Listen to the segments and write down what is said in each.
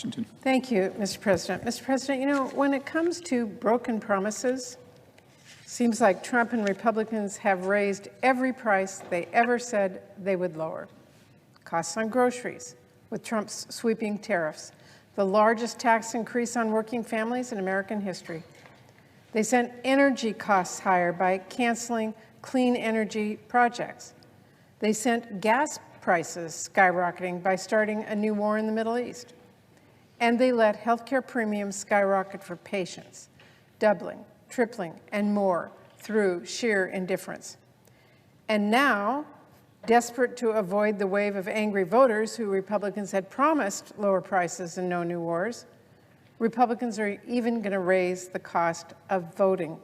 Washington. Thank you, Mr. President. Mr. President, you know, when it comes to broken promises, seems like Trump and Republicans have raised every price they ever said they would lower. Costs on groceries, with Trump's sweeping tariffs, the largest tax increase on working families in American history. They sent energy costs higher by canceling clean energy projects. They sent gas prices skyrocketing by starting a new war in the Middle East. And they let healthcare premiums skyrocket for patients, doubling, tripling, and more through sheer indifference. And now, desperate to avoid the wave of angry voters who Republicans had promised lower prices and no new wars, Republicans are even going to raise the cost of voting,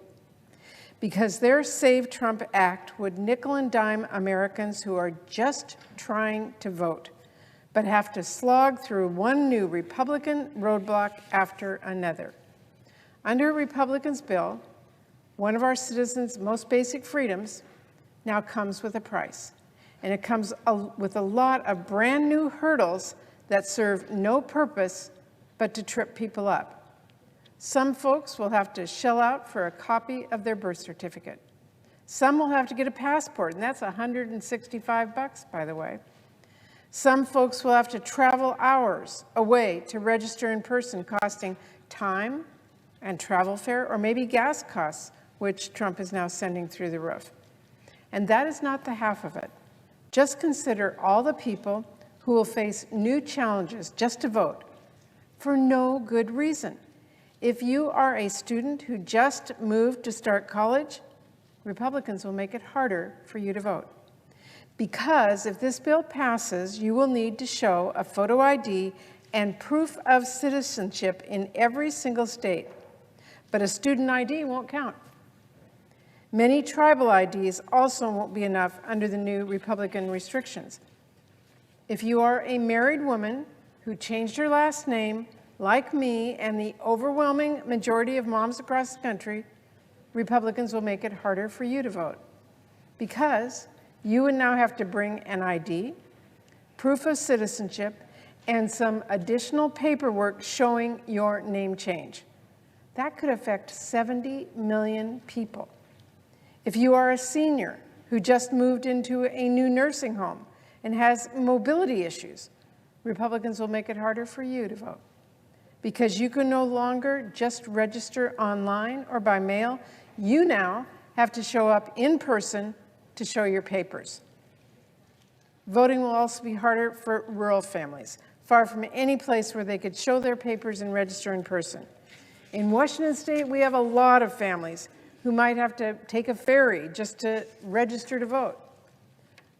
because their Save Trump Act would nickel and dime Americans who are just trying to vote, but have to slog through one new Republican roadblock after another. Under a Republican's bill, one of our citizens' most basic freedoms now comes with a price, and it comes with a lot of brand new hurdles that serve no purpose but to trip people up. Some folks will have to shell out for a copy of their birth certificate. Some will have to get a passport, and that's $165, by the way. Some folks will have to travel hours away to register in person, costing time and travel fare, or maybe gas costs, which Trump is now sending through the roof. And that is not the half of it. Just consider all the people who will face new challenges just to vote for no good reason. If you are a student who just moved to start college, Republicans will make it harder for you to vote. Because if this bill passes, you will need to show a photo ID and proof of citizenship in every single state. But a student ID won't count. Many tribal IDs also won't be enough under the new Republican restrictions. If you are a married woman who changed her last name, like me and the overwhelming majority of moms across the country, Republicans will make it harder for you to vote, because you would now have to bring an ID, proof of citizenship, and some additional paperwork showing your name change. That could affect 70 million people. If you are a senior who just moved into a new nursing home and has mobility issues, Republicans will make it harder for you to vote, because you can no longer just register online or by mail. You now have to show up in person to show your papers. Voting will also be harder for rural families, far from any place where they could show their papers and register in person. In Washington State, we have a lot of families who might have to take a ferry just to register to vote.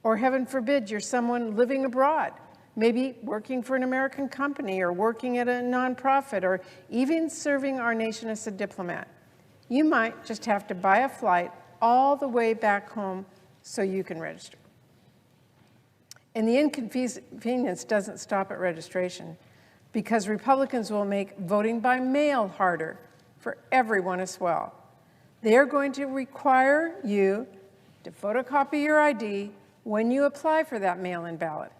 Or heaven forbid, you're someone living abroad, maybe working for an American company or working at a nonprofit or even serving our nation as a diplomat. You might just have to buy a flight all the way back home so you can register. And the inconvenience doesn't stop at registration, because Republicans will make voting by mail harder for everyone as well. They are going to require you to photocopy your ID when you apply for that mail-in ballot.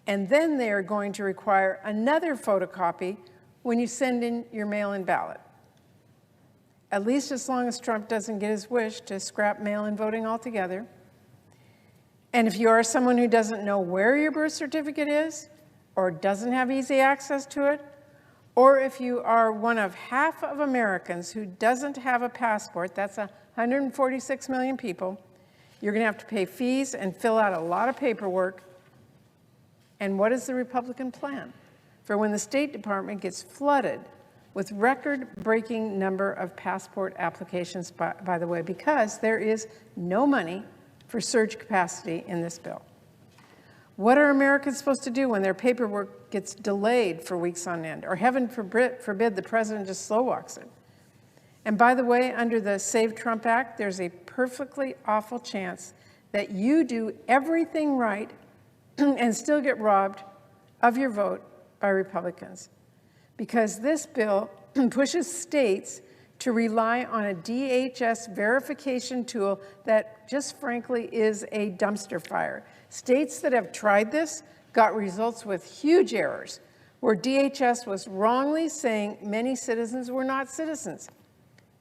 And then they are going to require another photocopy when you send in your mail-in ballot. At least as long as Trump doesn't get his wish to scrap mail-in voting altogether. And if you are someone who doesn't know where your birth certificate is, or doesn't have easy access to it, or if you are one of half of Americans who doesn't have a passport, that's 146 million people, you're going to have to pay fees and fill out a lot of paperwork. And what is the Republican plan for when the State Department gets flooded with record-breaking number of passport applications, by the way, because there is no money for surge capacity in this bill? What are Americans supposed to do when their paperwork gets delayed for weeks on end, or heaven forbid the president just slow walks it? And by the way, under the Save Trump Act, there's a perfectly awful chance that you do everything right and still get robbed of your vote by Republicans, because this bill pushes states to rely on a DHS verification tool that just frankly is a dumpster fire. States that have tried this got results with huge errors, where DHS was wrongly saying many citizens were not citizens.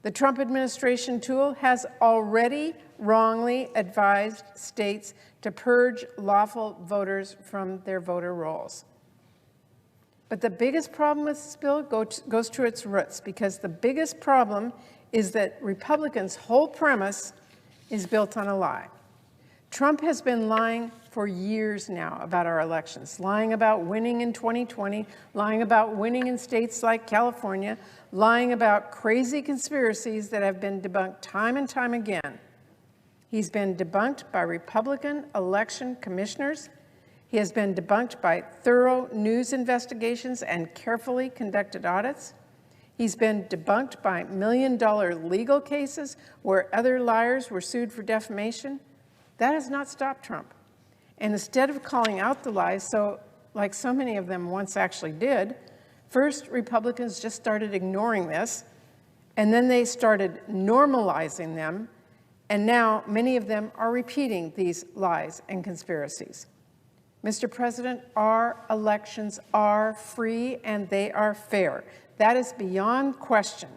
The Trump administration tool has already wrongly advised states to purge lawful voters from their voter rolls. But the biggest problem with this bill goes to its roots, because the biggest problem is that Republicans' whole premise is built on a lie. Trump has been lying for years now about our elections, lying about winning in 2020, lying about winning in states like California, lying about crazy conspiracies that have been debunked time and time again. He's been debunked by Republican election commissioners. He has been debunked by thorough news investigations and carefully conducted audits. He's been debunked by million-dollar legal cases where other liars were sued for defamation. That has not stopped Trump. And instead of calling out the lies, like so many of them once actually did, first Republicans just started ignoring this, and then they started normalizing them, and now many of them are repeating these lies and conspiracies. Mr. President, our elections are free and they are fair. That is beyond question.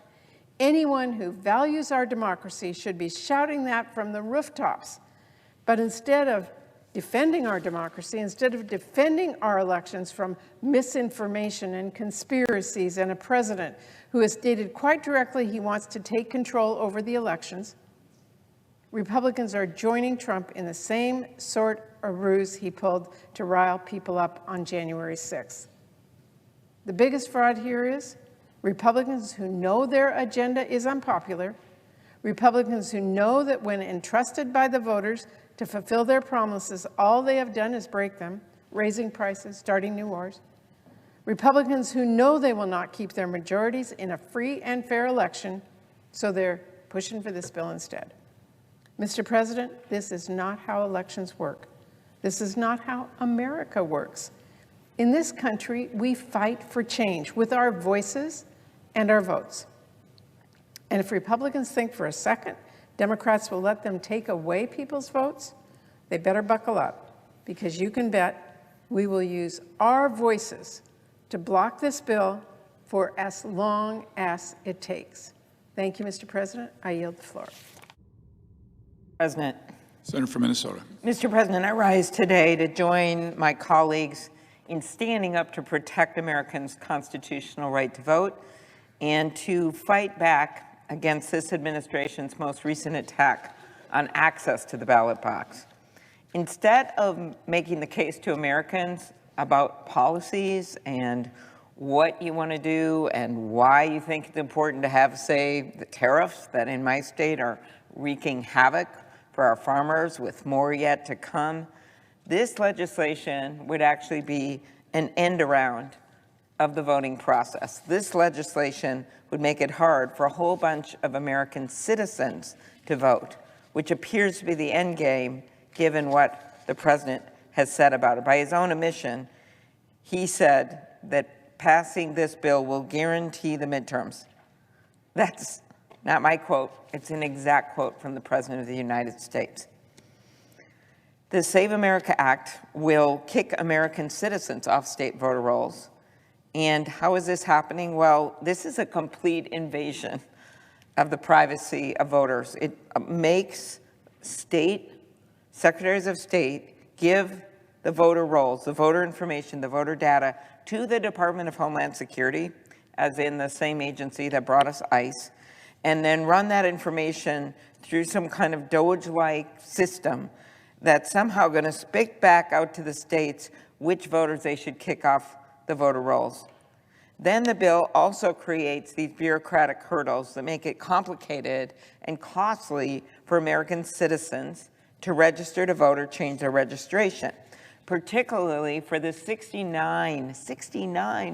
Anyone who values our democracy should be shouting that from the rooftops. But instead of defending our democracy, instead of defending our elections from misinformation and conspiracies and a president who has stated quite directly he wants to take control over the elections, Republicans are joining Trump in the same sort of ruse he pulled to rile people up on January 6th. The biggest fraud here is Republicans who know their agenda is unpopular, Republicans who know that when entrusted by the voters to fulfill their promises, all they have done is break them, raising prices, starting new wars. Republicans who know they will not keep their majorities in a free and fair election, so they're pushing for this bill instead. Mr. President, this is not how elections work. This is not how America works. In this country, we fight for change with our voices and our votes. And if Republicans think for a second Democrats will let them take away people's votes, they better buckle up, because you can bet we will use our voices to block this bill for as long as it takes. Thank you, Mr. President. I yield the floor. President. Senator from Minnesota. Mr. President, I rise today to join my colleagues in standing up to protect Americans' constitutional right to vote and to fight back against this administration's most recent attack on access to the ballot box. Instead of making the case to Americans about policies and what you want to do and why you think it's important to have, say, the tariffs that in my state are wreaking havoc for our farmers with more yet to come, this legislation would actually be an end around of the voting process. This legislation would make it hard for a whole bunch of American citizens to vote, which appears to be the end game given what the president has said about it. By his own admission, he said that passing this bill will guarantee the midterms. That's not my quote. It's an exact quote from the President of the United States. The Save America Act will kick American citizens off state voter rolls. And how is this happening? Well, this is a complete invasion of the privacy of voters. It makes state secretaries of state give the voter rolls, the voter information, the voter data to the Department of Homeland Security, as in the same agency that brought us ICE, and then run that information through some kind of Doge-like system that's somehow going to spit back out to the states which voters they should kick off the voter rolls. Then the bill also creates these bureaucratic hurdles that make it complicated and costly for American citizens to register to vote or change their registration, particularly for the 69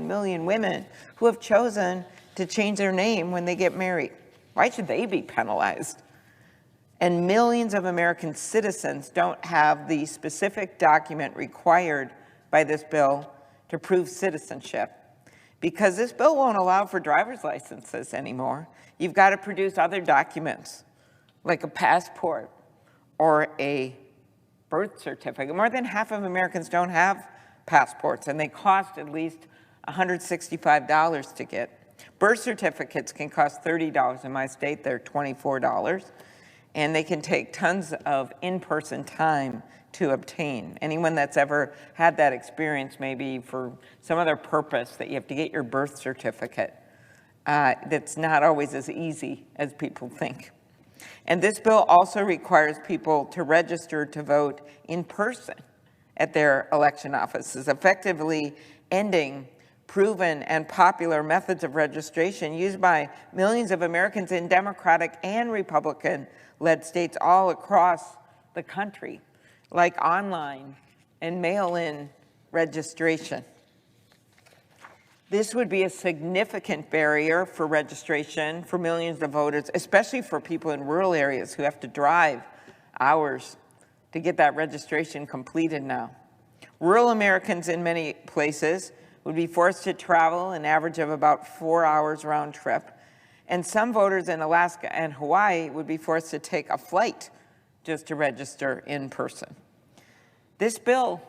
million women who have chosen to change their name when they get married. Why should they be penalized? And millions of American citizens don't have the specific document required by this bill to prove citizenship, because this bill won't allow for driver's licenses anymore. You've got to produce other documents, like a passport or a birth certificate. More than half of Americans don't have passports, and they cost at least $165 to get. Birth certificates can cost $30. In my state, they're $24. And they can take tons of in-person time to obtain. Anyone that's ever had that experience, maybe for some other purpose, that you have to get your birth certificate, that's not always as easy as people think. And this bill also requires people to register to vote in person at their election offices, effectively ending proven and popular methods of registration used by millions of Americans in Democratic and Republican-led states all across the country, like online and mail-in registration. This would be a significant barrier for registration for millions of voters, especially for people in rural areas who have to drive hours to get that registration completed now. Rural Americans in many places would be forced to travel an average of about 4 hours round trip, and some voters in Alaska and Hawaii would be forced to take a flight just to register in person. This bill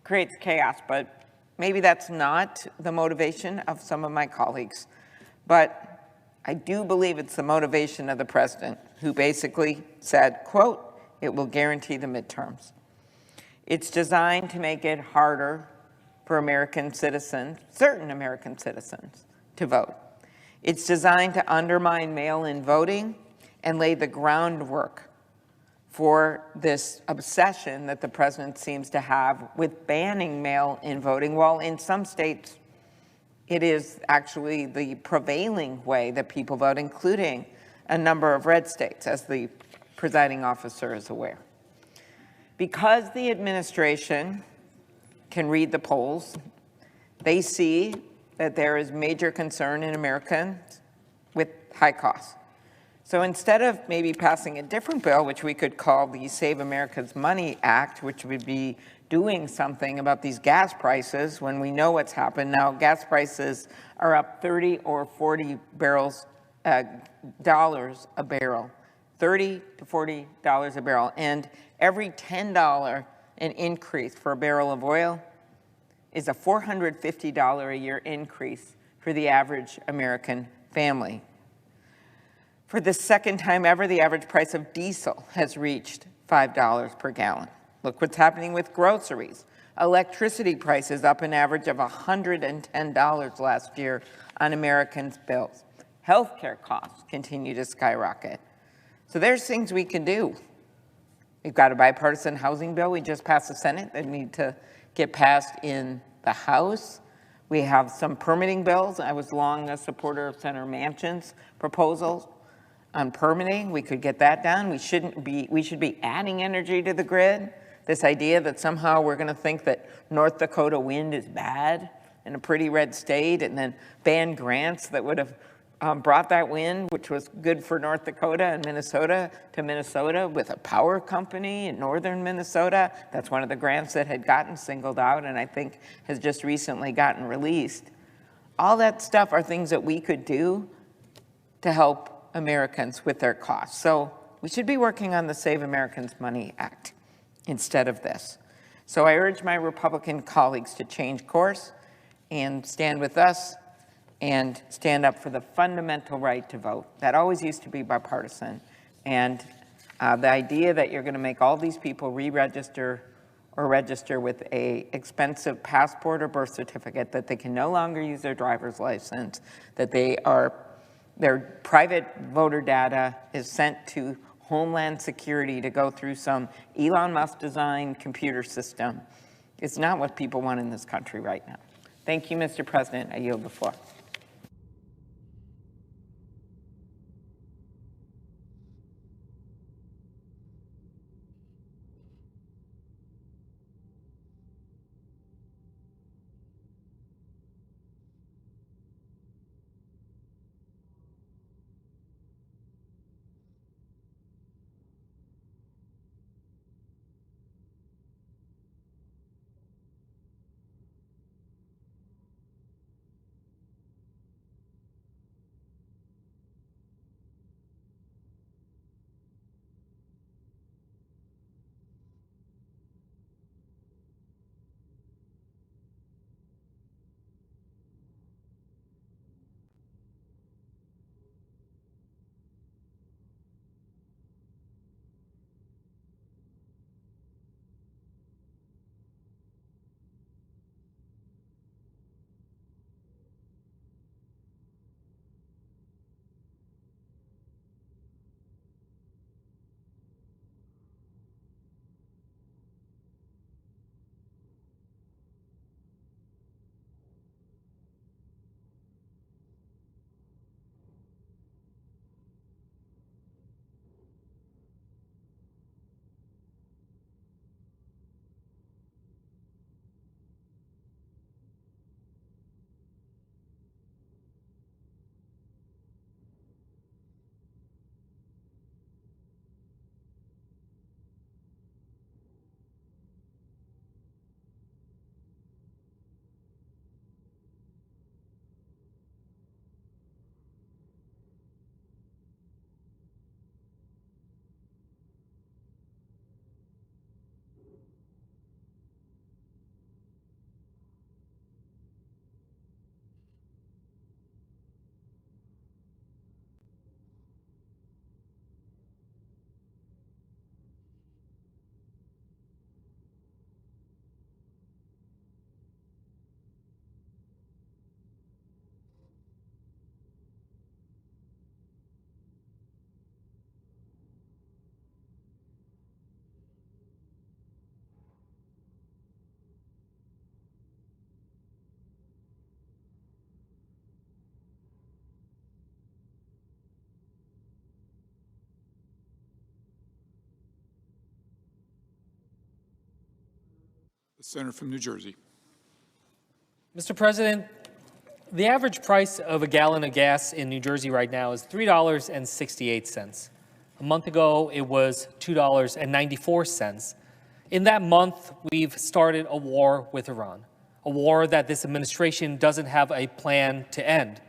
creates chaos, but maybe that's not the motivation of some of my colleagues. But I do believe it's the motivation of the president, who basically said, quote, "It will guarantee the midterms." It's designed to make it harder for American citizens, certain American citizens, to vote. It's designed to undermine mail-in voting and lay the groundwork for this obsession that the president seems to have with banning mail-in voting, while in some states it is actually the prevailing way that people vote, including a number of red states, as the presiding officer is aware. Because the administration can read the polls, they see that there is major concern in Americans with high costs. So instead of maybe passing a different bill, which we could call the Save America's Money Act, which would be doing something about these gas prices, when we know what's happened now, gas prices are up 30 or 40 dollars a barrel, $30 to $40 a barrel, and every $10 an increase for a barrel of oil is a $450 a year increase for the average American family. For the second time ever, the average price of diesel has reached $5 per gallon. Look what's happening with groceries. Electricity prices up an average of $110 last year on Americans' bills. Healthcare costs continue to skyrocket. So there's things we can do. We've got a bipartisan housing bill we just passed the Senate that need to get passed in the House. We have some permitting bills. I was long a supporter of Senator Manchin's proposals on permitting. We could get that done. We should be adding energy to the grid. This idea that somehow we're going to think that North Dakota wind is bad in a pretty red state, and then ban grants that would have brought that wind, which was good for North Dakota and Minnesota, to Minnesota with a power company in northern Minnesota. That's one of the grants that had gotten singled out and I think has just recently gotten released. All that stuff are things that we could do to help Americans with their costs. So we should be working on the Save Americans Money Act instead of this. So I urge my Republican colleagues to change course and stand with us and stand up for the fundamental right to vote. That always used to be bipartisan. And the idea that you're going to make all these people re-register or register with a expensive passport or birth certificate, that they can no longer use their driver's license, that their private voter data is sent to Homeland Security to go through some Elon Musk designed computer system, is not what people want in this country right now. Thank you, Mr. President. I yield the floor. The senator from New Jersey. Mr. President, the average price of a gallon of gas in New Jersey right now is $3.68. A month ago, it was $2.94. In that month, we've started a war with Iran, a war that this administration doesn't have a plan to end,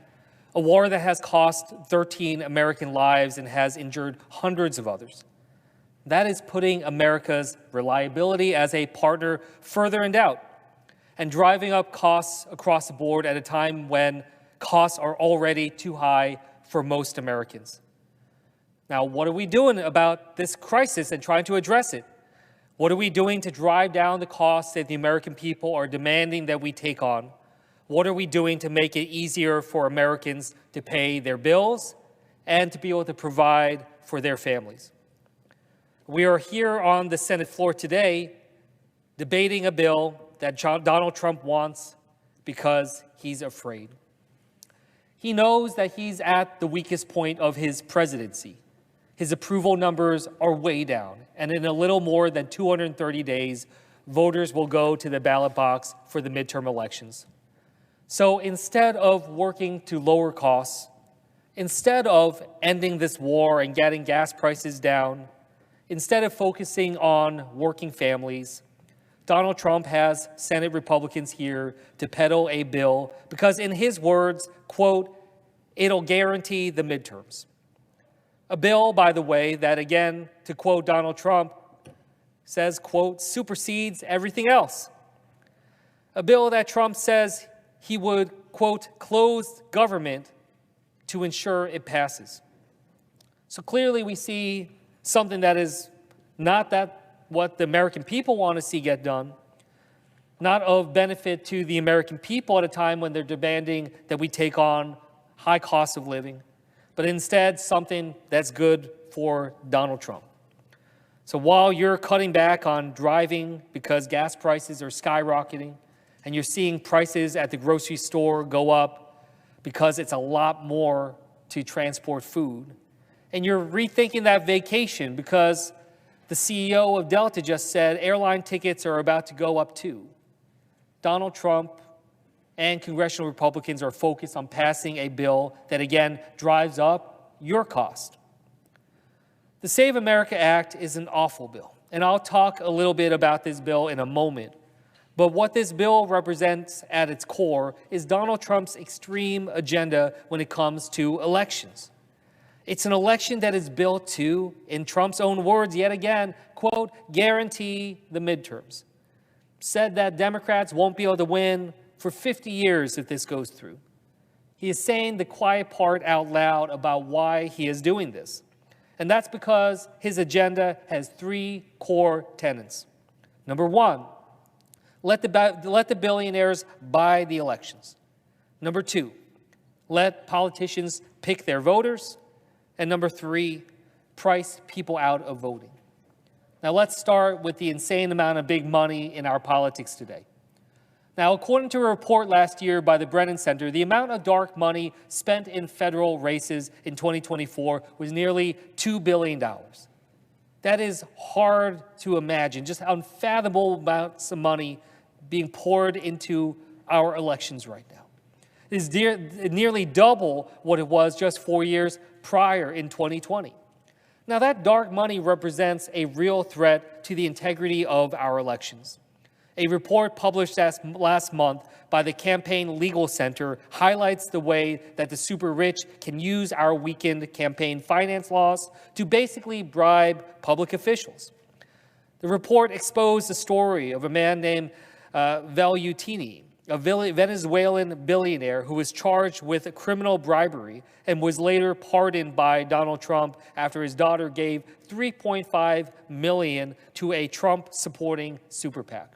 a war that has cost 13 American lives and has injured hundreds of others. That is putting America's reliability as a partner further in doubt and driving up costs across the board at a time when costs are already too high for most Americans. Now, what are we doing about this crisis and trying to address it? What are we doing to drive down the costs that the American people are demanding that we take on? What are we doing to make it easier for Americans to pay their bills and to be able to provide for their families? We are here on the Senate floor today debating a bill that Donald Trump wants because he's afraid. He knows that he's at the weakest point of his presidency. His approval numbers are way down, and in a little more than 230 days, voters will go to the ballot box for the midterm elections. So instead of working to lower costs, instead of ending this war and getting gas prices down, instead of focusing on working families, Donald Trump has Senate Republicans here to peddle a bill because, in his words, quote, it'll guarantee the midterms. A bill, by the way, that, again, to quote Donald Trump, says, quote, supersedes everything else. A bill that Trump says he would, quote, close government to ensure it passes. So clearly we see something that is not that what the American people want to see get done, not of benefit to the American people at a time when they're demanding that we take on high costs of living, but instead something that's good for Donald Trump. So while you're cutting back on driving because gas prices are skyrocketing, and you're seeing prices at the grocery store go up because it's a lot more to transport food, and you're rethinking that vacation because the CEO of Delta just said airline tickets are about to go up too, Donald Trump and congressional Republicans are focused on passing a bill that, again, drives up your cost. The Save America Act is an awful bill, and I'll talk a little bit about this bill in a moment. But what this bill represents at its core is Donald Trump's extreme agenda when it comes to elections. It's an election that is built to, in Trump's own words yet again, quote, guarantee the midterms. Said that Democrats won't be able to win for 50 years if this goes through. He is saying the quiet part out loud about why he is doing this. And that's because his agenda has three core tenets. Number one, let the billionaires buy the elections. Number two, let politicians pick their voters. And number three, price people out of voting. Now let's start with the insane amount of big money in our politics today. Now, according to a report last year by the Brennan Center, the amount of dark money spent in federal races in 2024 was nearly $2 billion. That is hard to imagine, just unfathomable amounts of money being poured into our elections right now. It is nearly double what it was just 4 years prior in 2020. Now, that dark money represents a real threat to the integrity of our elections. A report published last month by the Campaign Legal Center highlights the way that the super rich can use our weakened campaign finance laws to basically bribe public officials. The report exposed the story of a man named Valutini, a Venezuelan billionaire who was charged with criminal bribery and was later pardoned by Donald Trump after his daughter gave $3.5 million to a Trump-supporting super PAC.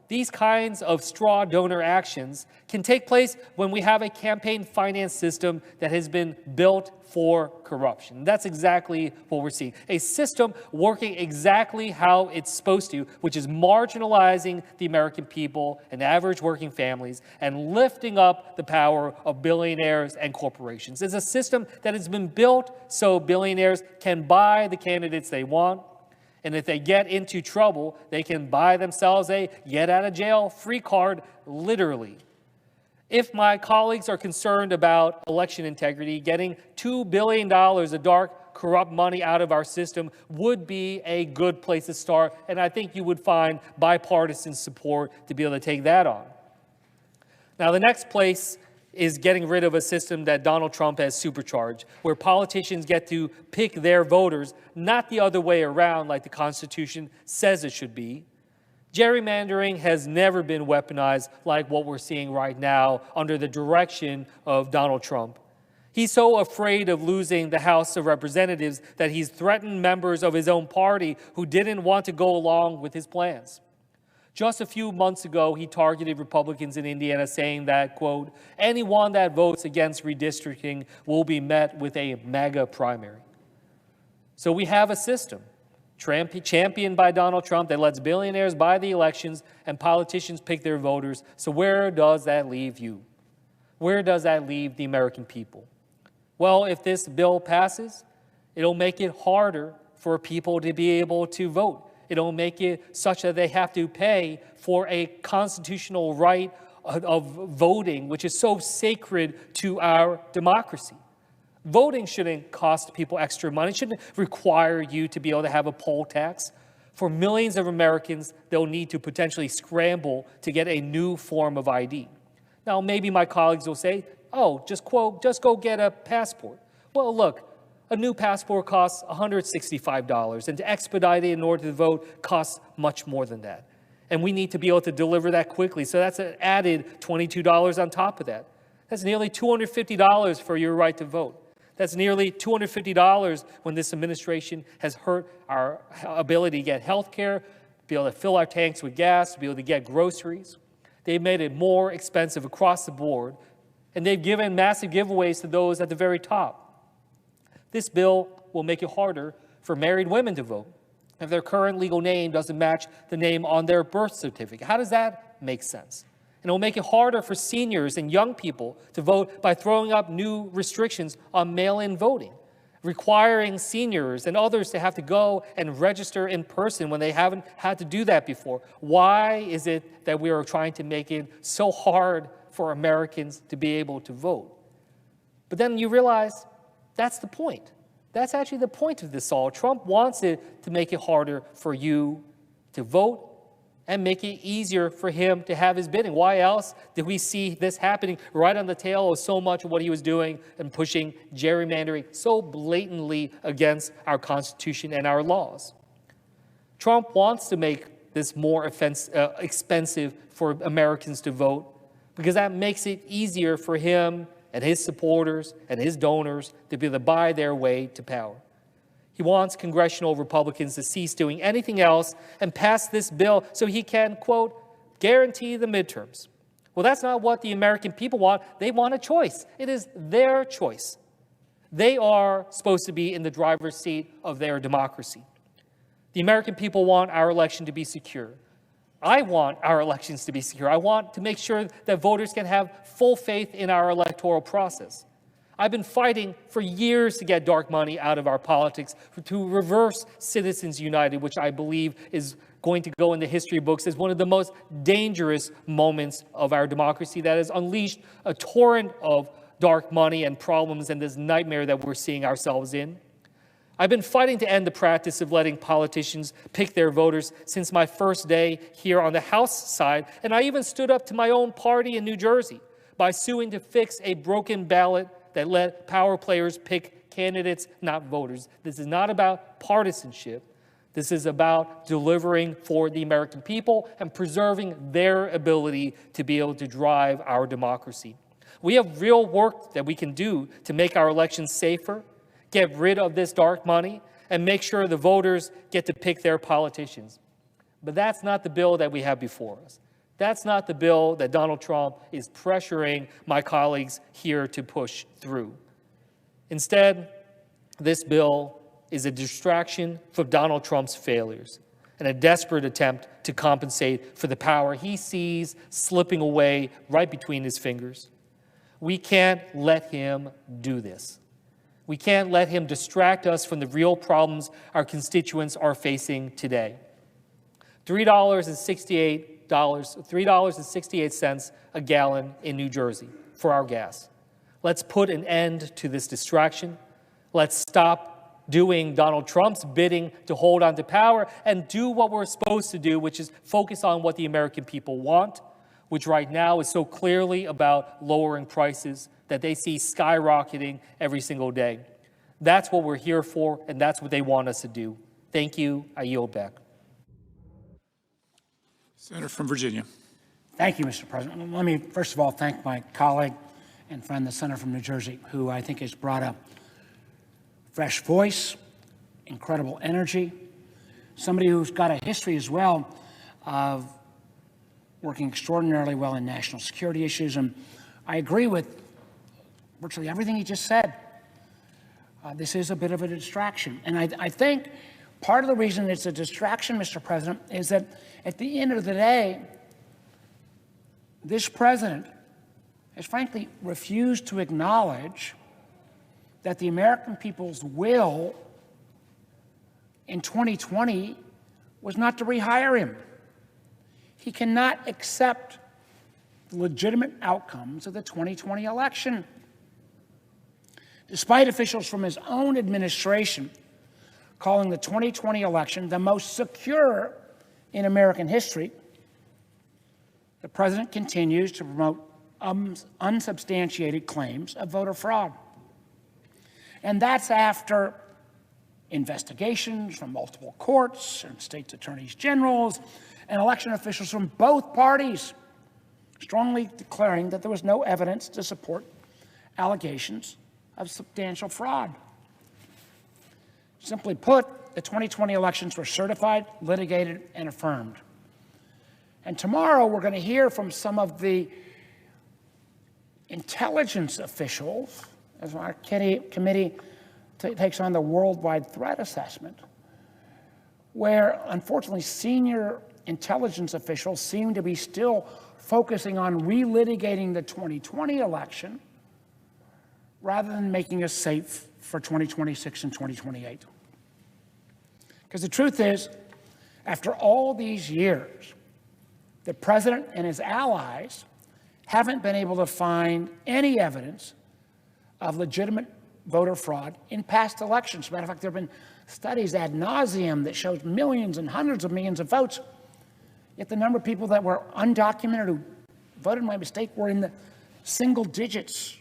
These kinds of straw donor actions can take place when we have a campaign finance system that has been built for corruption. That's exactly what we're seeing. A system working exactly how it's supposed to, which is marginalizing the American people and average working families and lifting up the power of billionaires and corporations. It's a system that has been built so billionaires can buy the candidates they want And if they get into trouble, they can buy themselves a get-out-of-jail-free card, literally. If my colleagues are concerned about election integrity, getting $2 billion of dark, corrupt money out of our system would be a good place to start, and I think you would find bipartisan support to be able to take that on. Now, the next place is getting rid of a system that Donald Trump has supercharged, where politicians get to pick their voters, not the other way around like the Constitution says it should be. Gerrymandering has never been weaponized like what we're seeing right now under the direction of Donald Trump. He's so afraid of losing the House of Representatives that he's threatened members of his own party who didn't want to go along with his plans. Just a few months ago, he targeted Republicans in Indiana, saying that, quote, anyone that votes against redistricting will be met with a MAGA primary. So we have a system championed by Donald Trump that lets billionaires buy the elections and politicians pick their voters. So where does that leave you? Where does that leave the American people? Well, if this bill passes, it'll make it harder for people to be able to vote. It'll make it such that they have to pay for a constitutional right of voting, which is so sacred to our democracy. Voting shouldn't cost people extra money. It shouldn't require you to be able to have a poll tax. For millions of Americans, they'll need to potentially scramble to get a new form of ID. Now, maybe my colleagues will say, oh, just go get a passport. Well, look, a new passport costs $165, and to expedite it in order to vote costs much more than that. And we need to be able to deliver that quickly, so that's an added $22 on top of that. That's nearly $250 for your right to vote. That's nearly $250 when this administration has hurt our ability to get health care, be able to fill our tanks with gas, to be able to get groceries. They've made it more expensive across the board, and they've given massive giveaways to those at the very top. This bill will make it harder for married women to vote if their current legal name doesn't match the name on their birth certificate. How does that make sense? And it will make it harder for seniors and young people to vote by throwing up new restrictions on mail-in voting, requiring seniors and others to have to go and register in person when they haven't had to do that before. Why is it that we are trying to make it so hard for Americans to be able to vote? But then you realize that's the point. That's actually the point of this all. Trump wants it to make it harder for you to vote and make it easier for him to have his bidding. Why else did we see this happening right on the tail of so much of what he was doing and pushing gerrymandering so blatantly against our Constitution and our laws? Trump wants to make this more expensive for Americans to vote because that makes it easier for him and his supporters and his donors to be able to buy their way to power. He wants congressional Republicans to cease doing anything else and pass this bill so he can, quote, guarantee the midterms. Well, that's not what the American people want. They want a choice. It is their choice. They are supposed to be in the driver's seat of their democracy. The American people want our election to be secure. I want our elections to be secure. I want to make sure that voters can have full faith in our electoral process. I've been fighting for years to get dark money out of our politics, to reverse Citizens United, which I believe is going to go in the history books as one of the most dangerous moments of our democracy that has unleashed a torrent of dark money and problems and this nightmare that we're seeing ourselves in. I've been fighting to end the practice of letting politicians pick their voters since my first day here on the House side, and I even stood up to my own party in New Jersey by suing to fix a broken ballot that let power players pick candidates, not voters. This is not about partisanship. This is about delivering for the American people and preserving their ability to be able to drive our democracy. We have real work that we can do to make our elections safer, get rid of this dark money, and make sure the voters get to pick their politicians. But that's not the bill that we have before us. That's not the bill that Donald Trump is pressuring my colleagues here to push through. Instead, this bill is a distraction for Donald Trump's failures and a desperate attempt to compensate for the power he sees slipping away right between his fingers. We can't let him do this. We can't let him distract us from the real problems our constituents are facing today. $3.68 a gallon in New Jersey for our gas. Let's put an end to this distraction. Let's stop doing Donald Trump's bidding to hold on to power and do what we're supposed to do, which is focus on what the American people want, which right now is so clearly about lowering prices that they see skyrocketing every single day. That's what we're here for, and that's what they want us to do. Thank you. I yield back. Senator from Virginia. Thank you, Mr. President. Let me, first of all, thank my colleague and friend, the senator from New Jersey, who I think has brought a fresh voice, incredible energy, somebody who's got a history as well of working extraordinarily well in national security issues. And I agree with virtually everything he just said. This is a bit of a distraction. And I think part of the reason it's a distraction, Mr. President, is that at the end of the day, this president has frankly refused to acknowledge that the American people's will in 2020 was not to rehire him. He cannot accept the legitimate outcomes of the 2020 election. Despite officials from his own administration calling the 2020 election the most secure in American history, the president continues to promote unsubstantiated claims of voter fraud. And that's after investigations from multiple courts and states' attorneys generals and election officials from both parties strongly declaring that there was no evidence to support allegations of substantial fraud. Simply put, the 2020 elections were certified, litigated, and affirmed. And tomorrow we're going to hear from some of the intelligence officials as our committee takes on the worldwide threat assessment, where unfortunately senior intelligence officials seem to be still focusing on relitigating the 2020 election rather than making us safe for 2026 and 2028. Because the truth is, after all these years, the president and his allies haven't been able to find any evidence of legitimate voter fraud in past elections. As a matter of fact, there have been studies ad nauseum that shows millions and hundreds of millions of votes, yet the number of people that were undocumented who voted by mistake were in the single digits.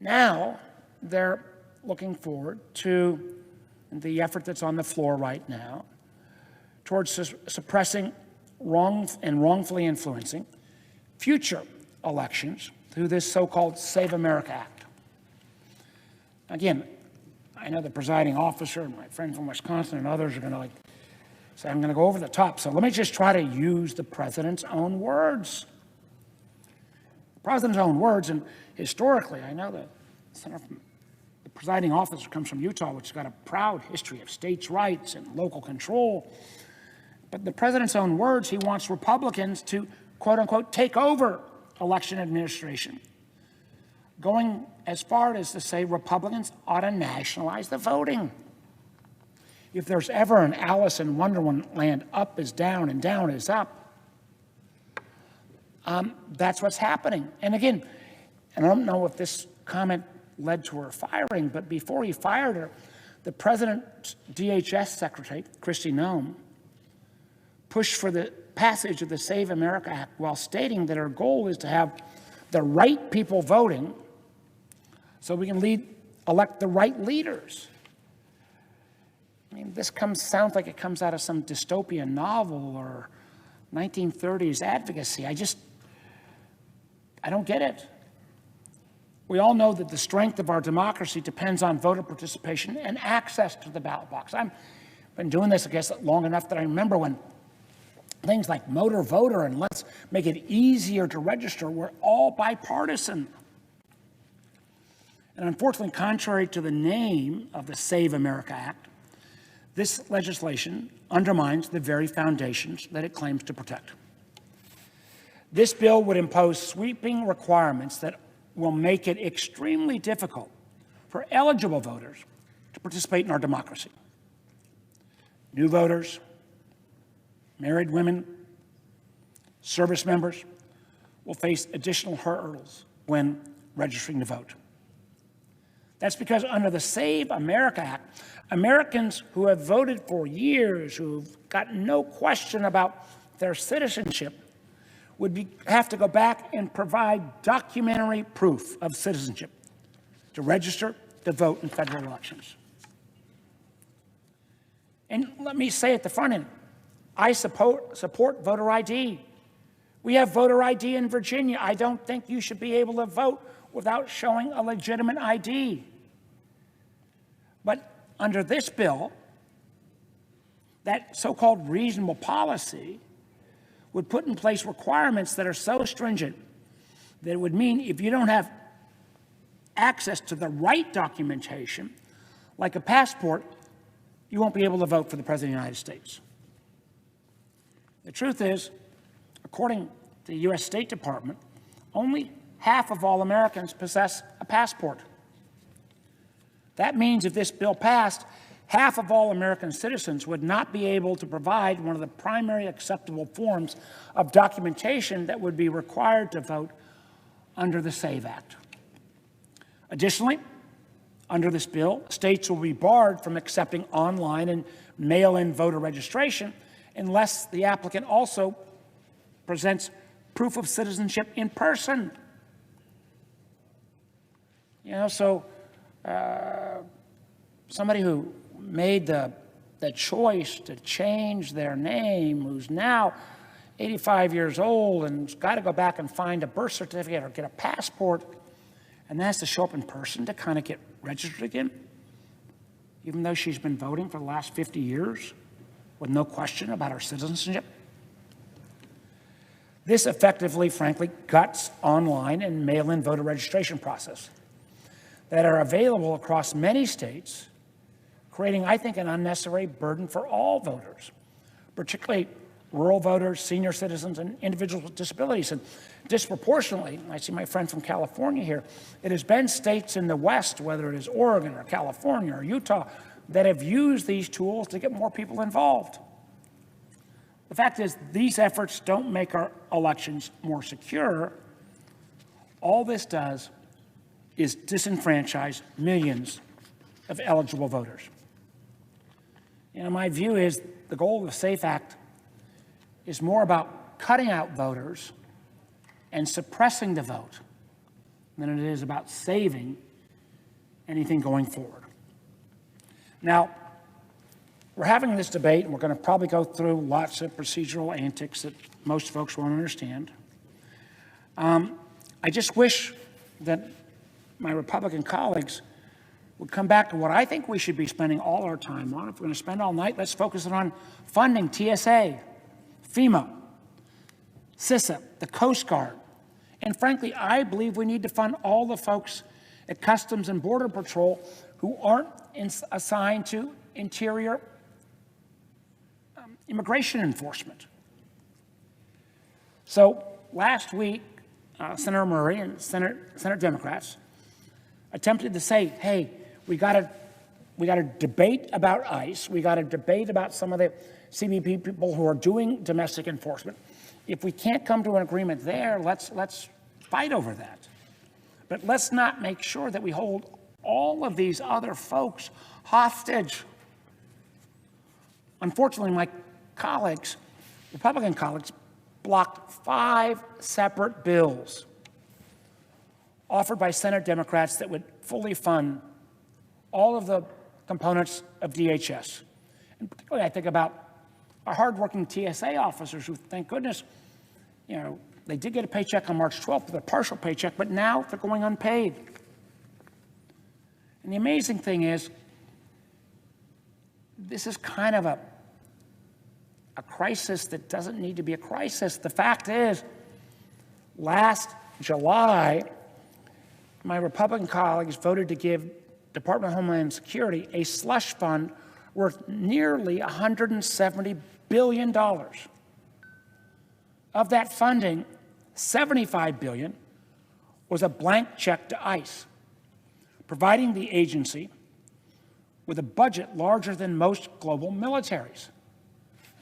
Now, they're looking forward to the effort that's on the floor right now towards suppressing wrongfully influencing future elections through this so-called Save America Act. Again, I know the presiding officer and my friend from Wisconsin and others are going to say I'm going to go over the top. So let me just try to use the president's own words. The president's own words, and historically, I know the presiding officer comes from Utah, which has got a proud history of states' rights and local control. But the president's own words, he wants Republicans to, quote unquote, take over election administration, going as far as to say Republicans ought to nationalize the voting. If there's ever an Alice in Wonderland, up is down and down is up, that's what's happening. And again, and I don't know if this comment led to her firing, but before he fired her, the president's DHS secretary, Kristi Noem, pushed for the passage of the Save America Act while stating that her goal is to have the right people voting so we can elect the right leaders. I mean, this sounds like it comes out of some dystopian novel or 1930s advocacy. I don't get it. We all know that the strength of our democracy depends on voter participation and access to the ballot box. I've been doing this, I guess, long enough that I remember when things like motor voter and let's make it easier to register were all bipartisan. And unfortunately, contrary to the name of the Save America Act, this legislation undermines the very foundations that it claims to protect. This bill would impose sweeping requirements that will make it extremely difficult for eligible voters to participate in our democracy. New voters, married women, service members will face additional hurdles when registering to vote. That's because under the Save America Act, Americans who have voted for years, who've got no question about their citizenship, would have to go back and provide documentary proof of citizenship to register to vote in federal elections. And let me say at the front end, I support voter ID. We have voter ID in Virginia. I don't think you should be able to vote without showing a legitimate ID. But under this bill, that so-called reasonable policy would put in place requirements that are so stringent that it would mean if you don't have access to the right documentation, like a passport, you won't be able to vote for the President of the United States. The truth is, according to the U.S. State Department, only half of all Americans possess a passport. That means if this bill passed, half of all American citizens would not be able to provide one of the primary acceptable forms of documentation that would be required to vote under the SAVE Act. Additionally, under this bill, states will be barred from accepting online and mail-in voter registration unless the applicant also presents proof of citizenship in person. You know, so somebody who made the choice to change their name, who's now 85 years old and has got to go back and find a birth certificate or get a passport, and then has to show up in person to kind of get registered again, even though she's been voting for the last 50 years with no question about her citizenship. This effectively, frankly, guts online and mail-in voter registration process that are available across many states, creating, I think, an unnecessary burden for all voters, particularly rural voters, senior citizens, and individuals with disabilities. And disproportionately, I see my friend from California here, it has been states in the West, whether it is Oregon or California or Utah, that have used these tools to get more people involved. The fact is, these efforts don't make our elections more secure. All this does is disenfranchise millions of eligible voters. You know, my view is the goal of the SAFE Act is more about cutting out voters and suppressing the vote than it is about saving anything going forward. Now, we're having this debate, and we're going to probably go through lots of procedural antics that most folks won't understand. I just wish that my Republican colleagues would come back to what I think we should be spending all our time on. If we're going to spend all night, let's focus on funding TSA, FEMA, CISA, the Coast Guard. And frankly, I believe we need to fund all the folks at Customs and Border Patrol who aren't assigned to Interior immigration enforcement. So last week, Senator Murray and Senate Democrats attempted to say, hey, we got to debate about ICE. We got to debate about some of the CBP people who are doing domestic enforcement. If we can't come to an agreement there, let's fight over that. But let's not make sure that we hold all of these other folks hostage. Unfortunately, my colleagues, Republican colleagues, blocked 5 separate bills offered by Senate Democrats that would fully fund all of the components of DHS. And particularly, I think about our hardworking TSA officers who, thank goodness, you know, they did get a paycheck on March 12th with a partial paycheck, but now they're going unpaid. And the amazing thing is, this is kind of a crisis that doesn't need to be a crisis. The fact is, last July, my Republican colleagues voted to give Department of Homeland Security a slush fund worth nearly $170 billion. Of that funding, $75 billion was a blank check to ICE, providing the agency with a budget larger than most global militaries.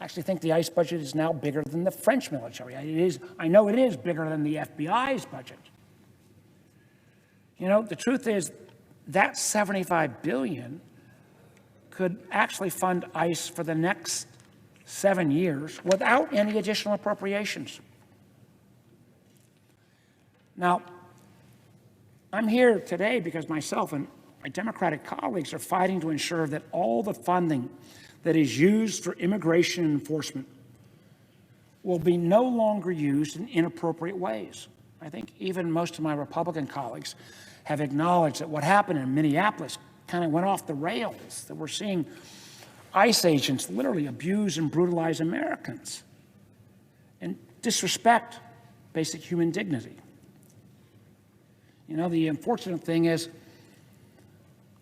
I actually think the ICE budget is now bigger than the French military. I know it is bigger than the FBI's budget. You know, the truth is that $75 billion could actually fund ICE for the next 7 years without any additional appropriations. Now, I'm here today because myself and my Democratic colleagues are fighting to ensure that all the funding that is used for immigration enforcement will be no longer used in inappropriate ways. I think even most of my Republican colleagues have acknowledged that what happened in Minneapolis kind of went off the rails, that we're seeing ICE agents literally abuse and brutalize Americans and disrespect basic human dignity. You know, the unfortunate thing is,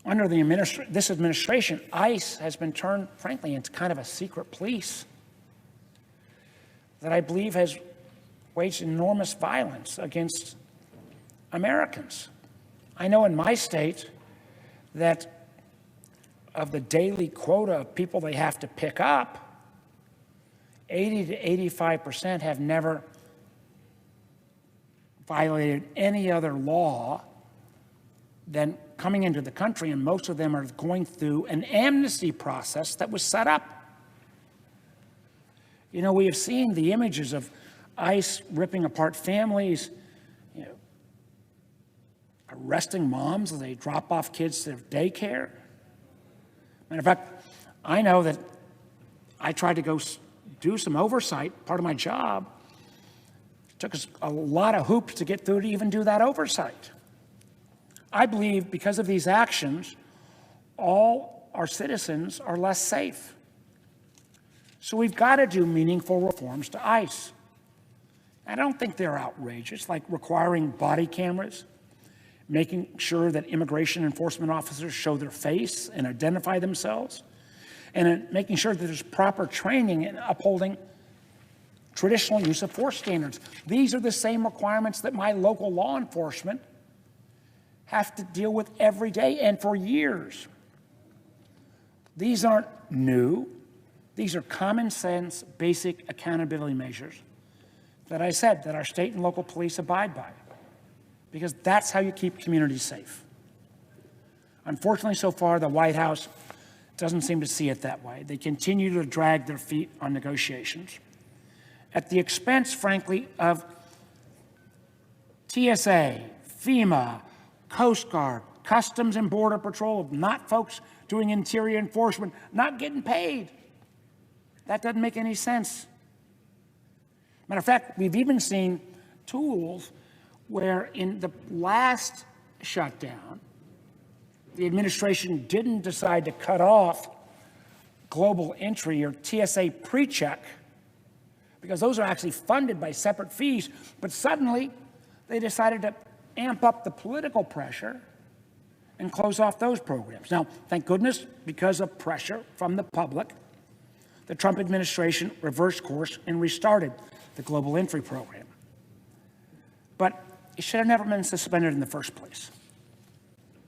under this administration, ICE has been turned, frankly, into kind of a secret police that I believe has waged enormous violence against Americans. I know in my state that of the daily quota of people they have to pick up, 80 to 85% have never violated any other law than coming into the country, and most of them are going through an amnesty process that was set up. You know, we have seen the images of ICE ripping apart families, you know, arresting moms as they drop off kids to daycare. Matter of fact, I know that I tried to go do some oversight, part of my job. It took us a lot of hoops to get through to even do that oversight. I believe because of these actions, all our citizens are less safe. So we've got to do meaningful reforms to ICE. I don't think they're outrageous, like requiring body cameras, making sure that immigration enforcement officers show their face and identify themselves, and making sure that there's proper training in upholding traditional use of force standards. These are the same requirements that my local law enforcement have to deal with every day and for years. These aren't new. These are common sense, basic accountability measures that I said that our state and local police abide by, because that's how you keep communities safe. Unfortunately, so far, the White House doesn't seem to see it that way. They continue to drag their feet on negotiations at the expense, frankly, of TSA, FEMA, Coast Guard, Customs and Border Patrol, not folks doing interior enforcement, not getting paid. That doesn't make any sense. Matter of fact, we've even seen tools where in the last shutdown, the administration didn't decide to cut off global entry or TSA pre-check, because those are actually funded by separate fees, but suddenly they decided to amp up the political pressure and close off those programs. Now, thank goodness, because of pressure from the public, the Trump administration reversed course and restarted the global entry program. But it should have never been suspended in the first place.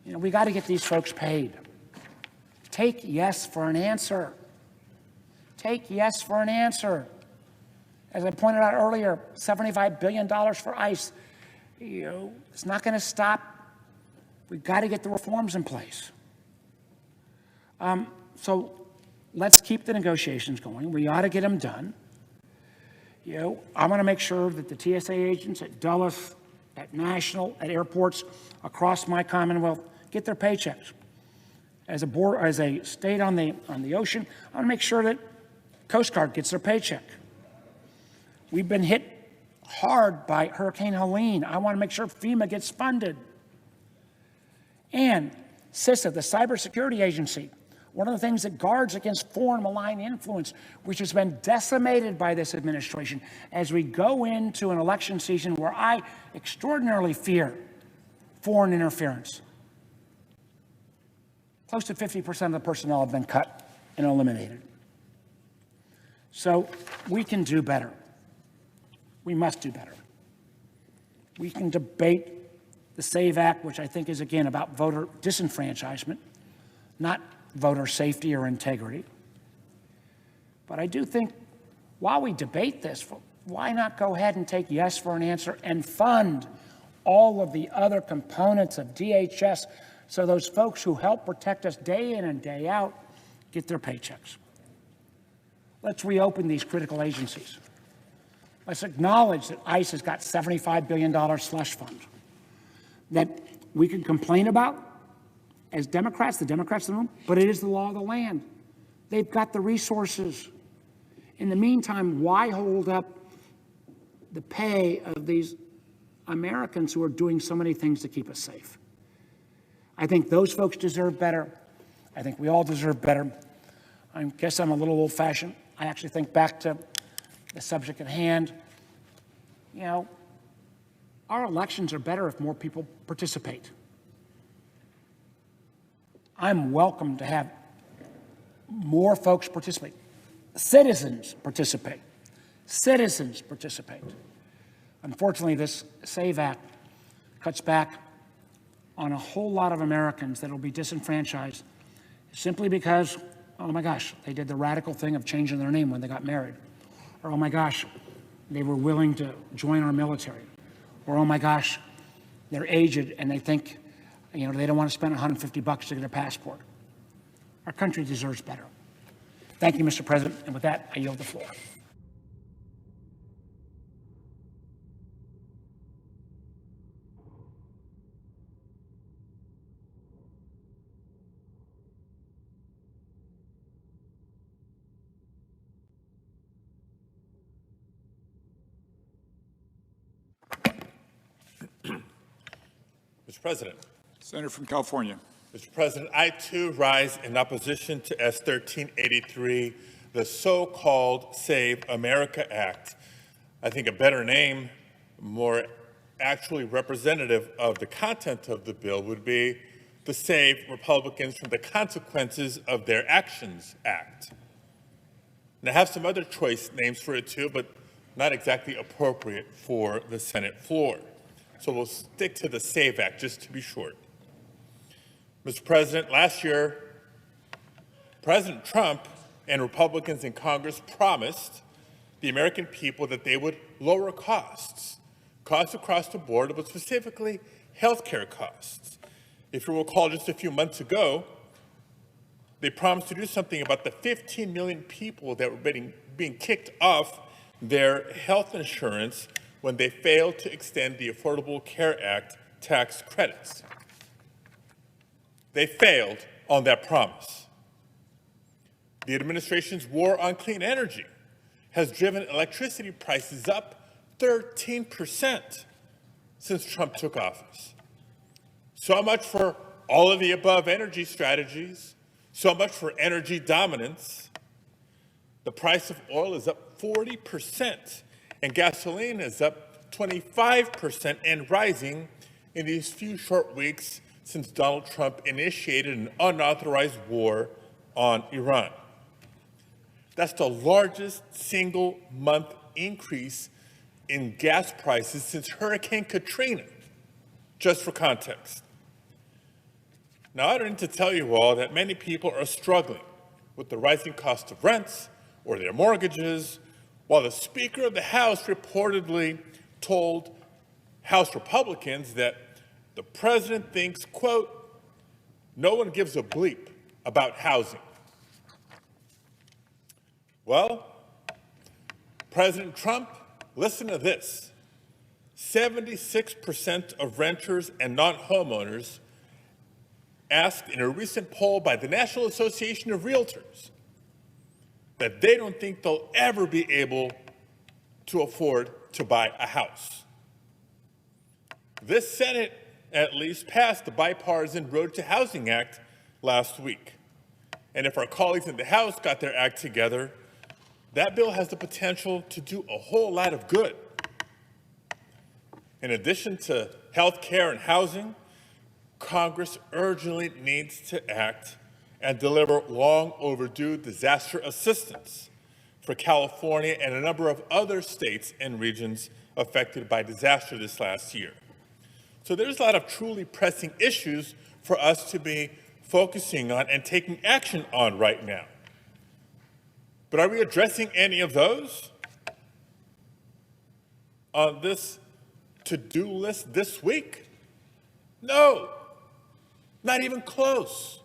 You know, we got to get these folks paid. Take yes for an answer. Take yes for an answer. As I pointed out earlier, $75 billion for ICE. You know, it's not going to stop. We've got to get the reforms in place. So let's keep the negotiations going. We ought to get them done. You know, I want to make sure that the TSA agents at Dulles, at National, at airports across my Commonwealth get their paychecks. As a state on the ocean, I want to make sure that Coast Guard gets their paycheck. We've been hit hard by Hurricane Helene. I want to make sure FEMA gets funded. And CISA, the cybersecurity agency, one of the things that guards against foreign malign influence, which has been decimated by this administration as we go into an election season where I extraordinarily fear foreign interference. Close to 50% of the personnel have been cut and eliminated. So we can do better. We must do better. We can debate the SAVE Act, which I think is, again, about voter disenfranchisement, not voter safety or integrity. But I do think while we debate this, why not go ahead and take yes for an answer and fund all of the other components of DHS so those folks who help protect us day in and day out get their paychecks? Let's reopen these critical agencies. Let's acknowledge that ICE has got $75 billion slush fund that we can complain about as Democrats, the Democrats in the room, but it is the law of the land. They've got the resources. In the meantime, why hold up the pay of these Americans who are doing so many things to keep us safe? I think those folks deserve better. I think we all deserve better. I guess I'm a little old-fashioned. I actually think back to the subject at hand. You know, our elections are better if more people participate. I'm welcome to have more folks participate. Citizens participate. Citizens participate. Unfortunately, this SAVE Act cuts back on a whole lot of Americans that will be disenfranchised simply because, oh my gosh, they did the radical thing of changing their name when they got married. Or, oh my gosh, they were willing to join our military. Or, oh my gosh, they're aged and they think, you know, they don't want to spend $150 to get a passport. Our country deserves better. Thank you, Mr. President. And with that, I yield the floor. Mr. President. Senator from California. Mr. President, I too rise in opposition to S. 1383, the so-called Save America Act. I think a better name, more actually representative of the content of the bill, would be the Save Republicans from the Consequences of Their Actions Act. And I have some other choice names for it too, but not exactly appropriate for the Senate floor. So we'll stick to the SAVE Act just to be short. Mr. President, last year, President Trump and Republicans in Congress promised the American people that they would lower costs across the board, but specifically health care costs. If you recall, just a few months ago, they promised to do something about the 15 million people that were being kicked off their health insurance when they failed to extend the Affordable Care Act tax credits. They failed on that promise. The administration's war on clean energy has driven electricity prices up 13% since Trump took office. So much for all of the above energy strategies, so much for energy dominance. The price of oil is up 40%, and gasoline is up 25% and rising in these few short weeks since Donald Trump initiated an unauthorized war on Iran. That's the largest single month increase in gas prices since Hurricane Katrina, just for context. Now, I don't need to tell you all that many people are struggling with the rising cost of rents or their mortgages, while the Speaker of the House reportedly told House Republicans that the president thinks, quote, no one gives a bleep about housing. Well, President Trump, listen to this. 76% of renters and non-homeowners asked in a recent poll by the National Association of Realtors that they don't think they'll ever be able to afford to buy a house. This Senate at least passed the bipartisan Road to Housing Act last week. And if our colleagues in the House got their act together, that bill has the potential to do a whole lot of good. In addition to health care and housing, Congress urgently needs to act and deliver long overdue disaster assistance for California and a number of other states and regions affected by disaster this last year. So there's a lot of truly pressing issues for us to be focusing on and taking action on right now. But are we addressing any of those on this to-do list this week? No, not even close.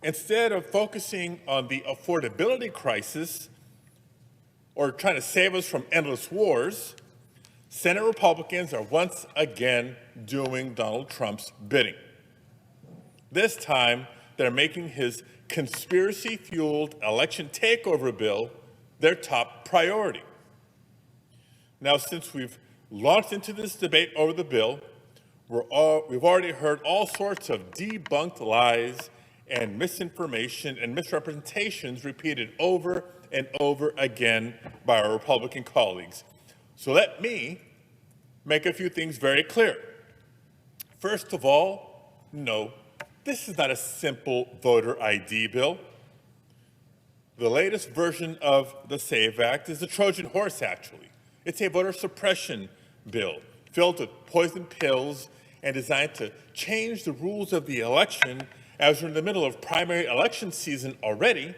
Instead of focusing on the affordability crisis or trying to save us from endless wars, Senate Republicans are once again doing Donald Trump's bidding. This time, they're making his conspiracy-fueled election takeover bill their top priority. Now, since we've launched into this debate over the bill, we've already heard all sorts of debunked lies and misinformation and misrepresentations repeated over and over again by our Republican colleagues. So let me make a few things very clear. First of all, no, this is not a simple voter ID bill. The latest version of the SAVE Act is the Trojan horse, actually. It's a voter suppression bill filled with poison pills and designed to change the rules of the election as we're in the middle of primary election season already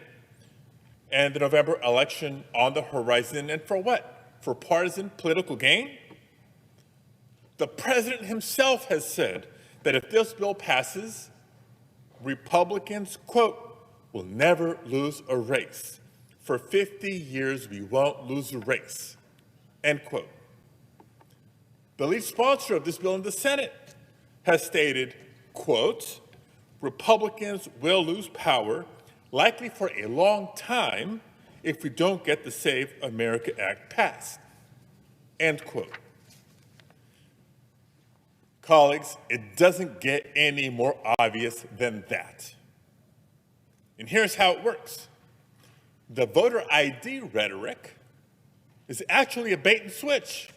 and the November election on the horizon. And for what? For partisan political gain? The president himself has said that if this bill passes, Republicans, quote, will never lose a race. For 50 years, we won't lose a race, end quote. The lead sponsor of this bill in the Senate has stated, quote, Republicans will lose power, likely for a long time, if we don't get the Save America Act passed, end quote. Colleagues, it doesn't get any more obvious than that. And here's how it works. The voter ID rhetoric is actually a bait and switch.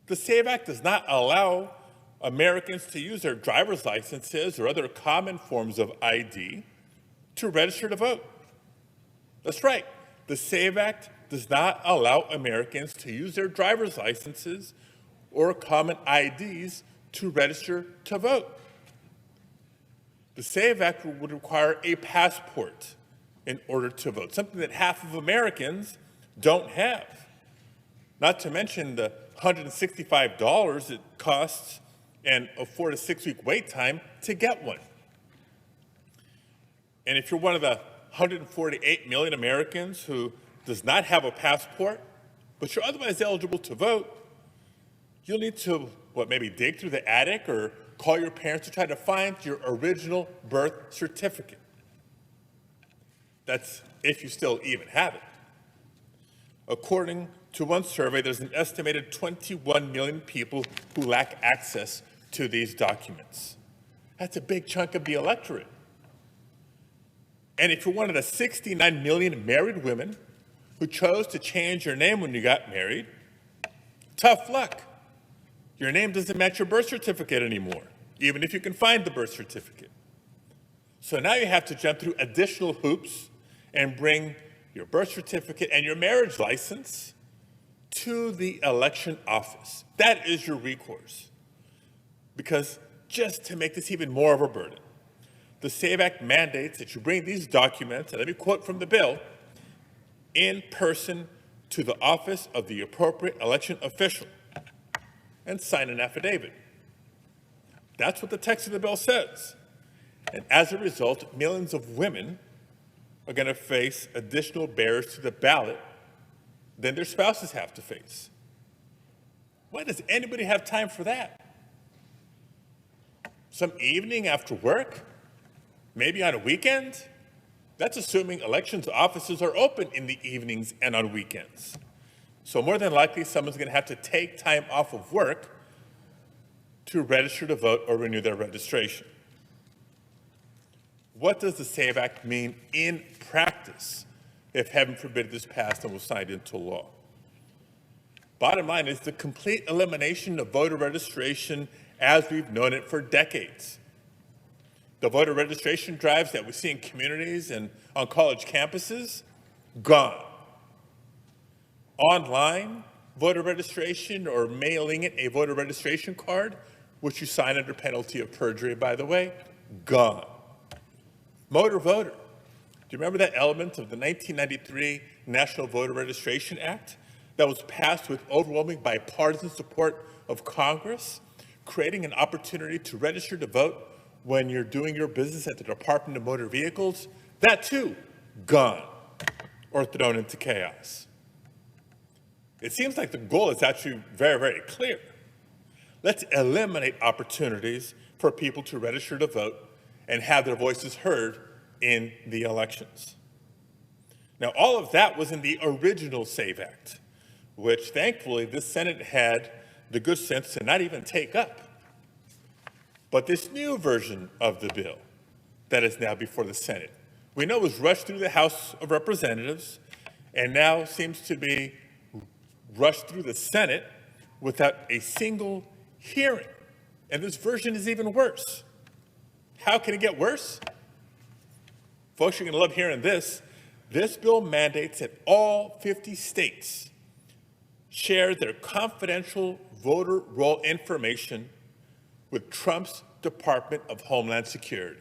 The SAVE Act does not allow Americans to use their driver's licenses or other common forms of ID to register to vote. That's right. The SAVE Act does not allow Americans to use their driver's licenses or common IDs to register to vote. The SAVE Act would require a passport in order to vote, something that half of Americans don't have. Not to mention the $165 it costs and a 4 to 6 week wait time to get one. And if you're one of the 148 million Americans who does not have a passport, but you're otherwise eligible to vote, you'll need to, maybe dig through the attic or call your parents to try to find your original birth certificate. That's if you still even have it. According to one survey, there's an estimated 21 million people who lack access to these documents. That's a big chunk of the electorate. And if you're one of the 69 million married women who chose to change your name when you got married, tough luck. Your name doesn't match your birth certificate anymore, even if you can find the birth certificate. So now you have to jump through additional hoops and bring your birth certificate and your marriage license to the election office. That is your recourse. Because just to make this even more of a burden, the SAVE Act mandates that you bring these documents, and let me quote from the bill, in person to the office of the appropriate election official and sign an affidavit. That's what the text of the bill says. And as a result, millions of women are going to face additional barriers to the ballot than their spouses have to face. Why does anybody have time for that? Some evening after work? Maybe on a weekend? That's assuming elections offices are open in the evenings and on weekends. So more than likely, someone's going to have to take time off of work to register to vote or renew their registration. What does the SAVE Act mean in practice if, heaven forbid, this passed and was signed into law? Bottom line is the complete elimination of voter registration as we've known it for decades. The voter registration drives that we see in communities and on college campuses, gone. Online, voter registration or mailing in a voter registration card, which you sign under penalty of perjury, by the way, gone. Motor voter. Do you remember that element of the 1993 National Voter Registration Act that was passed with overwhelming bipartisan support of Congress, creating an opportunity to register to vote when you're doing your business at the Department of Motor Vehicles? That too, gone or thrown into chaos. It seems like the goal is actually very, very clear. Let's eliminate opportunities for people to register to vote and have their voices heard in the elections. Now, all of that was in the original SAVE Act, which thankfully this Senate had the good sense to not even take up. But this new version of the bill that is now before the Senate, we know was rushed through the House of Representatives and now seems to be rushed through the Senate without a single hearing. And this version is even worse. How can it get worse? Folks, you're going to love hearing this. This bill mandates that all 50 states share their confidential voter roll information with Trump's Department of Homeland Security.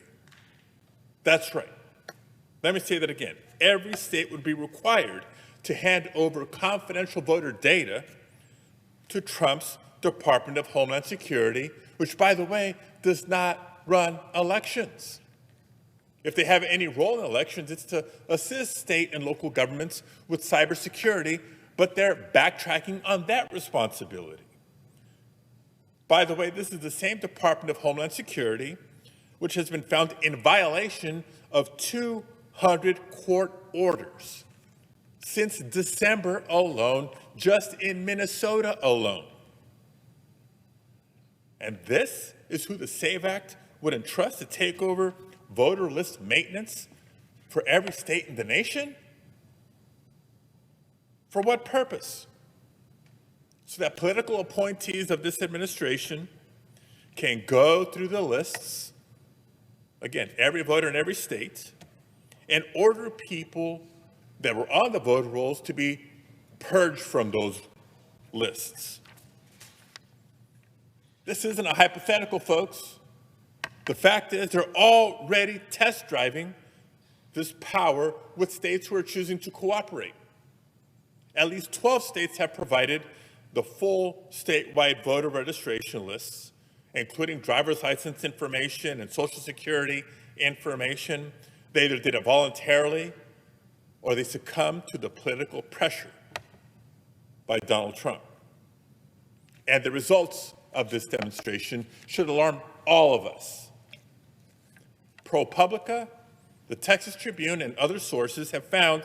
That's right. Let me say that again. Every state would be required to hand over confidential voter data to Trump's Department of Homeland Security, which, by the way, does not run elections. If they have any role in elections, it's to assist state and local governments with cybersecurity, but they're backtracking on that responsibility. By the way, this is the same Department of Homeland Security which has been found in violation of 200 court orders since December alone, just in Minnesota alone. And this is who the SAVE Act would entrust to take over voter list maintenance for every state in the nation? For what purpose? So that political appointees of this administration can go through the lists, again, every voter in every state, and order people that were on the voter rolls to be purged from those lists. This isn't a hypothetical, folks. The fact is they're already test driving this power with states who are choosing to cooperate. At least 12 states have provided the full statewide voter registration lists, including driver's license information and Social Security information. They either did it voluntarily or they succumbed to the political pressure by Donald Trump. And the results of this demonstration should alarm all of us. ProPublica, the Texas Tribune, and other sources have found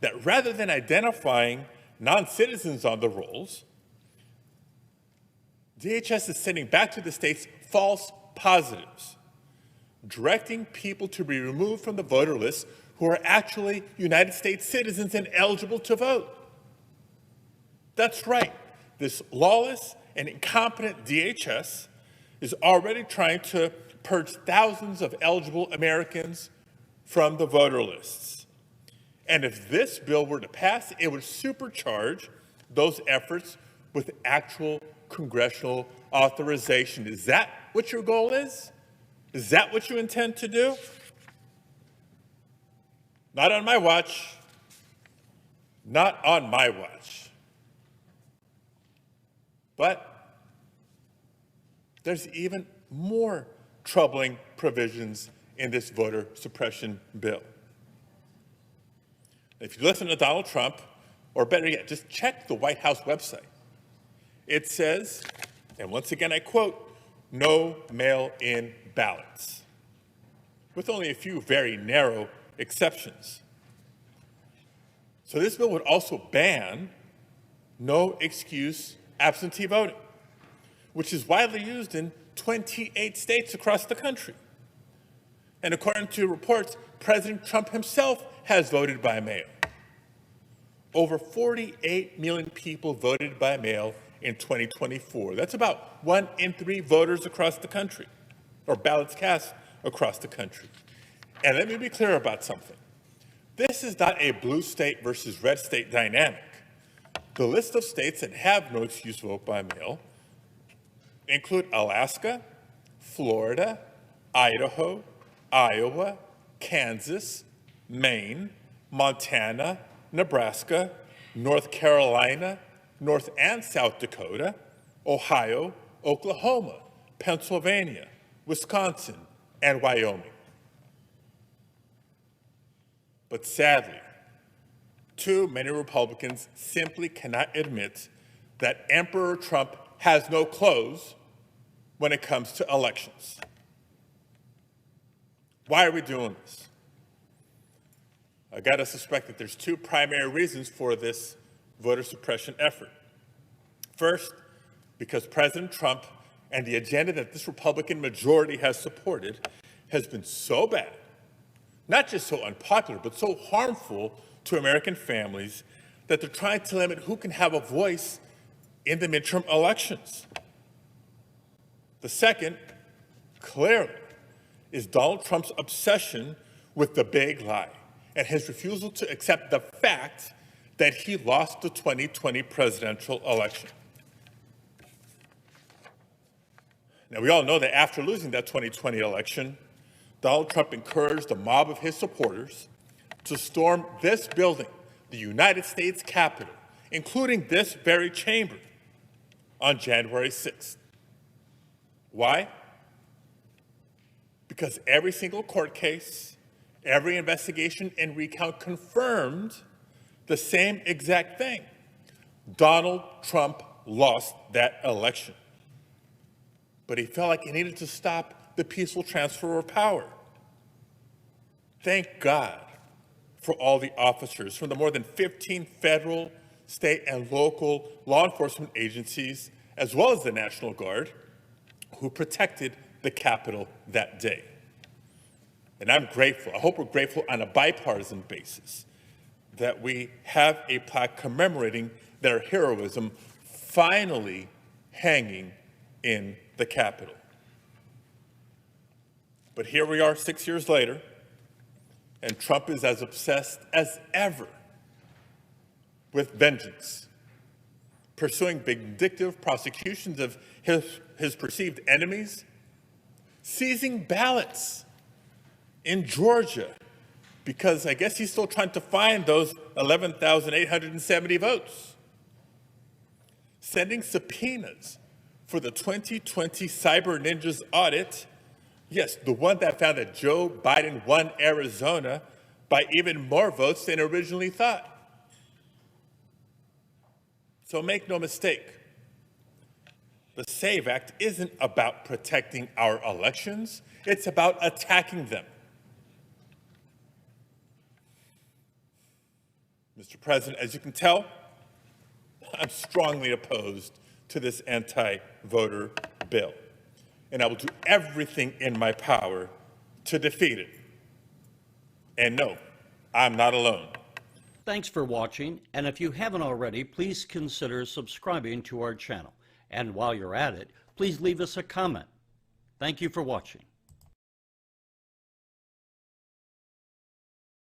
that rather than identifying non-citizens on the rolls, DHS is sending back to the states false positives, directing people to be removed from the voter list who are actually United States citizens and eligible to vote. That's right. This lawless and incompetent DHS is already trying to purge thousands of eligible Americans from the voter lists. And if this bill were to pass, it would supercharge those efforts with actual congressional authorization. Is that what your goal is? Is that what you intend to do? Not on my watch. Not on my watch. But there's even more troubling provisions in this voter suppression bill. If you listen to Donald Trump, or better yet, just check the White House website. It says, and once again I quote, "no mail-in ballots," with only a few very narrow exceptions. So this bill would also ban no excuse absentee voting, which is widely used in 28 states across the country. And according to reports, President Trump himself has voted by mail. Over 48 million people voted by mail in 2024. That's about 1 in 3 voters across the country, or ballots cast across the country. And let me be clear about something. This is not a blue state versus red state dynamic. The list of states that have no excuse vote by mail include Alaska, Florida, Idaho, Iowa, Kansas, Maine, Montana, Nebraska, North Carolina, North and South Dakota, Ohio, Oklahoma, Pennsylvania, Wisconsin, and Wyoming. But sadly, too many Republicans simply cannot admit that Emperor Trump has no clothes when it comes to elections. Why are we doing this? I got to suspect that there's two primary reasons for this voter suppression effort. First, because President Trump and the agenda that this Republican majority has supported has been so bad, not just so unpopular, but so harmful to American families that they're trying to limit who can have a voice in the midterm elections. The second, clearly, is Donald Trump's obsession with the big lie and his refusal to accept the fact that he lost the 2020 presidential election. Now, we all know that after losing that 2020 election, Donald Trump encouraged a mob of his supporters to storm this building, the United States Capitol, including this very chamber, on January 6th. Why? Because every single court case, every investigation and recount confirmed the same exact thing. Donald Trump lost that election. But he felt like he needed to stop the peaceful transfer of power. Thank God for all the officers from the more than 15 federal, state, and local law enforcement agencies, as well as the National Guard, who protected the Capitol that day. And I'm grateful, I hope we're grateful on a bipartisan basis, that we have a plaque commemorating their heroism finally hanging in the Capitol. But here we are 6 years later, and Trump is as obsessed as ever with vengeance, pursuing vindictive prosecutions of his perceived enemies, seizing ballots in Georgia, because I guess he's still trying to find those 11,870 votes, sending subpoenas for the 2020 Cyber Ninjas audit, yes, the one that found that Joe Biden won Arizona by even more votes than originally thought. So make no mistake, the SAVE Act isn't about protecting our elections, it's about attacking them. Mr. President, as you can tell, I'm strongly opposed to this anti-voter bill, and I will do everything in my power to defeat it. And no, I'm not alone. Thanks for watching, and if you haven't already, please consider subscribing to our channel. And while you're at it, please leave us a comment. Thank you for watching.